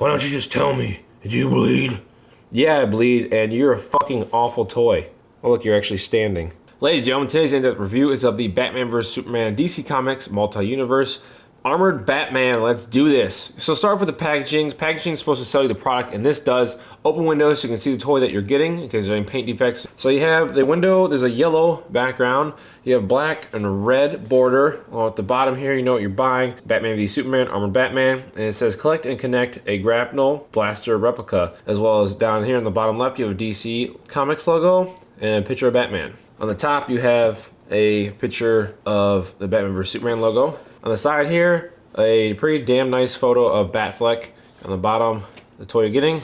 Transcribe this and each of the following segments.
Why don't you just tell me? Do you bleed? Yeah, I bleed, and you're a fucking awful toy. Oh, look, you're actually standing. Ladies and gentlemen, today's in-depth review is of the Batman vs. Superman DC Comics Multi-Universe Armored Batman. Let's do this. So start off with the packaging. Packaging is supposed to sell you the product, and this does. Open windows so you can see the toy that you're getting because there's any paint defects. So you have the window, there's a yellow background. You have black and a red border. Well, at the bottom here, you know what you're buying. Batman v Superman, Armored Batman. And it says collect and connect a grapnel blaster replica. As well as down here in the bottom left, you have a DC Comics logo and a picture of Batman. On the top, you have a picture of the Batman vs. Superman logo. On the side here, a pretty damn nice photo of Batfleck. On the bottom, the toy you're getting.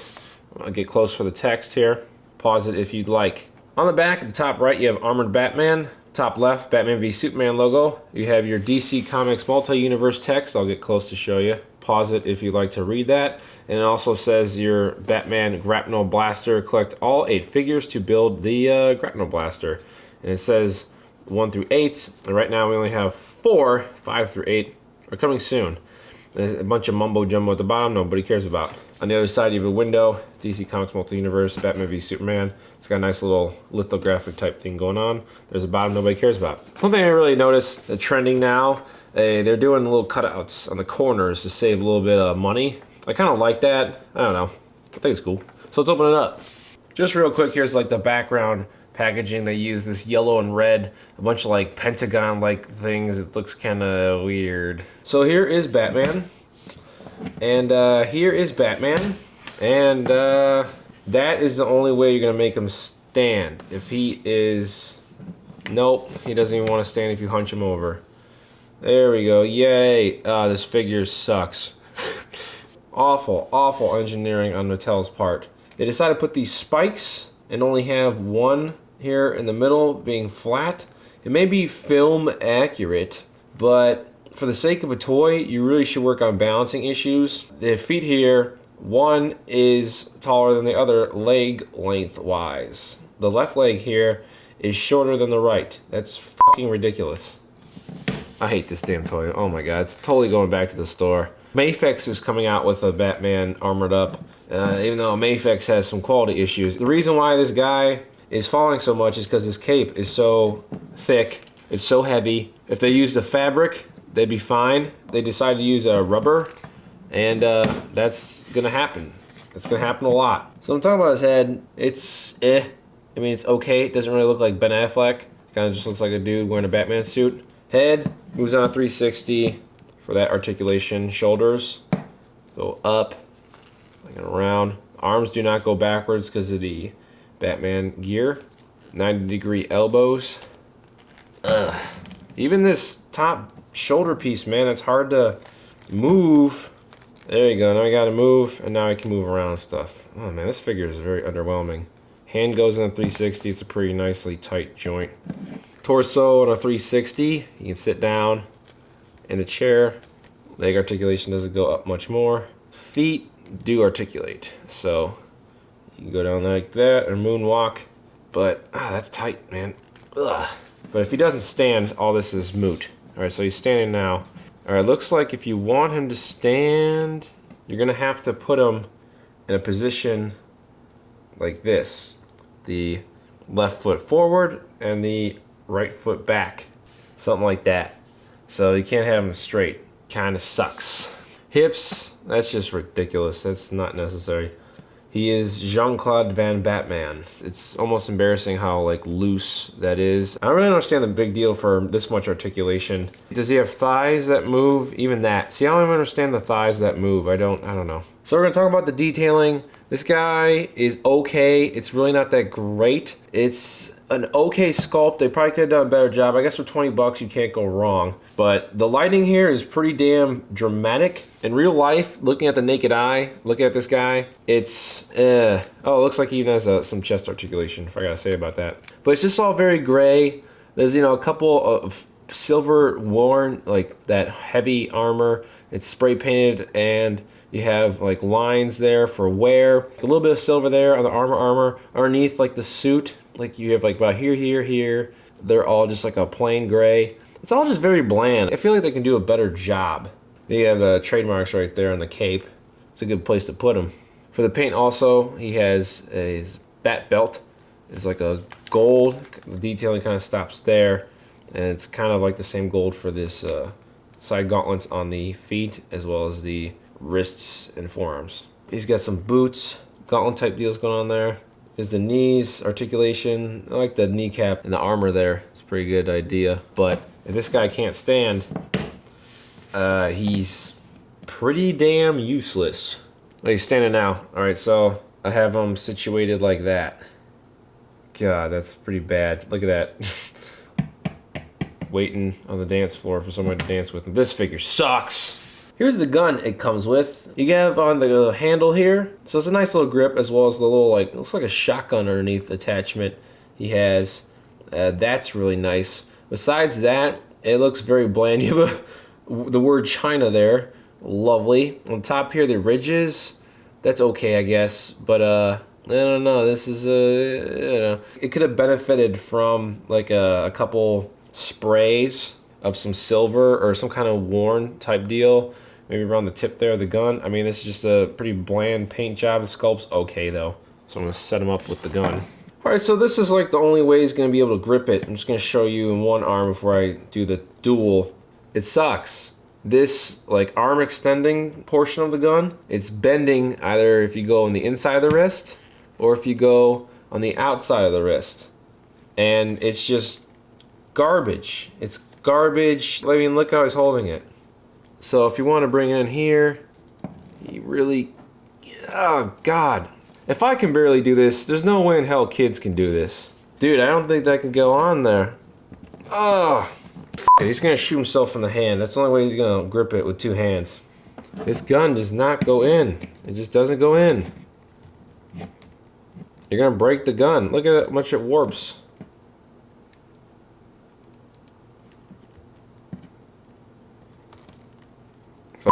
I'll get close for the text here. Pause it if you'd like. On the back, at the top right, you have Armored Batman. Top left, Batman v Superman logo. You have your DC Comics Multi-Universe text. I'll get close to show you. Pause it if you'd like to read that. And it also says your Batman Grapnel Blaster. Collect all 8 figures to build the Grapnel Blaster. And it says 1 through 8. And right now we only have 4, 5 through 8 are coming soon. There's a bunch of mumbo jumbo at the bottom nobody cares about. On the other side you have a window, DC Comics Multi-Universe, Batman v Superman. It's got a nice little lithographic type thing going on. There's a bottom nobody cares about. Something I really noticed, the trending now, they're doing little cutouts on the corners to save a little bit of money. I kind of like that. I don't know. I think it's cool. So let's open it up. Just real quick, here's like the background packaging. They use this yellow and red, a bunch of like pentagon-like things. It looks kind of weird. So here is Batman, and here is Batman, and that is the only way you're gonna make him stand. If he is, nope, he doesn't even want to stand if you hunch him over. There we go. Yay! This figure sucks. Awful engineering on Mattel's part. They decided to put these spikes and only have one here in the middle being flat. It may be film accurate, but for the sake of a toy, you really should work on balancing issues. The feet here, one is taller than the other leg lengthwise. The left leg here is shorter than the right. That's fucking ridiculous. I hate this damn toy. Oh my god, it's totally going back to the store. Mafex is coming out with a Batman armored up, even though Mafex has some quality issues. The reason why this guy is falling so much is because his cape is so thick, it's so heavy. If they used a fabric, they'd be fine. They decided to use a rubber, and that's gonna happen. It's gonna happen a lot. So I'm talking about his head, it's I mean, it's okay. It doesn't really look like Ben Affleck. It kind of just looks like a dude wearing a Batman suit. Head moves on a 360 for that articulation. Shoulders go up, like around. Arms do not go backwards because of the Batman gear. 90-degree elbows. Ugh. Even this top shoulder piece, man, it's hard to move. There you go. Now I gotta move, and now I can move around and stuff. Oh man, this figure is very underwhelming. Hand goes in a 360. It's a pretty nicely tight joint. Torso on a 360. You can sit down in a chair. Leg articulation doesn't go up much more. Feet do articulate, so you can go down like that or moonwalk, but that's tight, man. Ugh. But if he doesn't stand, all this is moot. All right, so he's standing now. All right, looks like if you want him to stand, you're gonna have to put him in a position like this. The left foot forward and the right foot back. Something like that. So you can't have him straight. Kinda sucks. Hips, that's just ridiculous. That's not necessary. He is Jean-Claude Van Batman. It's almost embarrassing how like loose that is. I don't really understand the big deal for this much articulation. Does he have thighs that move? Even that. See, I don't even understand the thighs that move. I don't know. So we're gonna talk about the detailing. This guy is okay. It's really not that great. It's an okay sculpt. They probably could have done a better job. I guess for 20 bucks you can't go wrong. But the lighting here is pretty damn dramatic. In real life, looking at the naked eye, looking at this guy, it's oh, it looks like he even has some chest articulation, if I gotta say about that. But it's just all very gray. There's, you know, a couple of silver worn, like that heavy armor. It's spray painted, and you have like lines there for wear. A little bit of silver there on the armor. Underneath like the suit, like you have like about here. They're all just like a plain gray. It's all just very bland. I feel like they can do a better job. They have the trademarks right there on the cape. it's a good place to put him. For the paint also, he has his bat belt. It's like a gold. The detailing kind of stops there. And it's kind of like the same gold for this side gauntlets on the feet as well as the wrists and forearms. He's got some boots, gauntlet type deals going on there. Is the knees, articulation. I like the kneecap and the armor there. It's a pretty good idea. But if this guy can't stand, he's pretty damn useless. Like he's standing now. All right, so I have him situated like that. God, that's pretty bad. Look at that. Waiting on the dance floor for someone to dance with. This figure sucks. Here's the gun it comes with. You have on the handle here, so it's a nice little grip as well as the little like, looks like a shotgun underneath attachment he has. That's really nice. Besides that, it looks very bland. You have the word China there. Lovely. On top here, the ridges, that's okay, I guess. But I don't know. This is you know, it could have benefited from like a couple sprays of some silver or some kind of worn type deal. Maybe around the tip there of the gun. I mean, this is just a pretty bland paint job. The sculpt's okay though. So I'm gonna set him up with the gun. All right, so this is like the only way he's gonna be able to grip it. I'm just gonna show you in one arm before I do the dual. It sucks. This like arm extending portion of the gun, it's bending either if you go on the inside of the wrist or if you go on the outside of the wrist. And it's just garbage. It's garbage. I mean, look how he's holding it. So if you want to bring it in here, you really, oh God. If I can barely do this, there's no way in hell kids can do this. Dude, I don't think that can go on there. Oh, he's gonna shoot himself in the hand. That's the only way he's gonna grip it with two hands. This gun does not go in. It just doesn't go in. You're gonna break the gun. Look at how much it warps.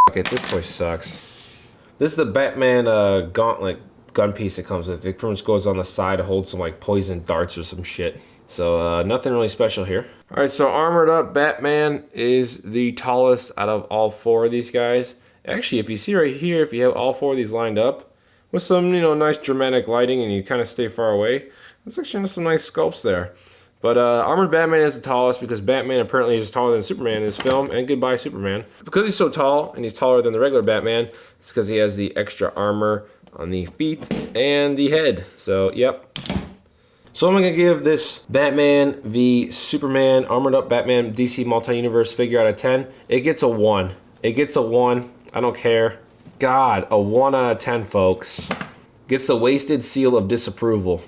Fuck it, this toy sucks. This is the Batman gauntlet gun piece it comes with. It pretty much goes on the side to hold some like poison darts or some shit. So nothing really special here. All right, so armored up Batman is the tallest out of all four of these guys. Actually, if you see right here, if you have all four of these lined up with some, you know, nice dramatic lighting and you kind of stay far away, there's actually some nice sculpts there. But armored Batman is the tallest because Batman apparently is taller than Superman in this film, and goodbye Superman. Because he's so tall and he's taller than the regular Batman, it's because he has the extra armor on the feet and the head. So, yep. So I'm gonna give this Batman v Superman armored up Batman DC Multi-Universe figure out of 10. It gets a 1. It gets a 1. I don't care. God, a 1 out of 10, folks. Gets the wasted seal of disapproval.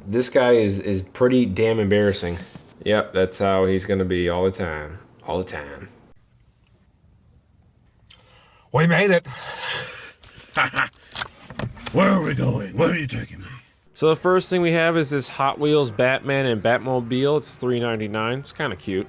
This guy is pretty damn embarrassing. Yep, that's how he's gonna be all the time. All the time. We made it. Where are we going? Where are you taking me? So the first thing we have is this Hot Wheels Batman and Batmobile. It's $3.99. It's kind of cute.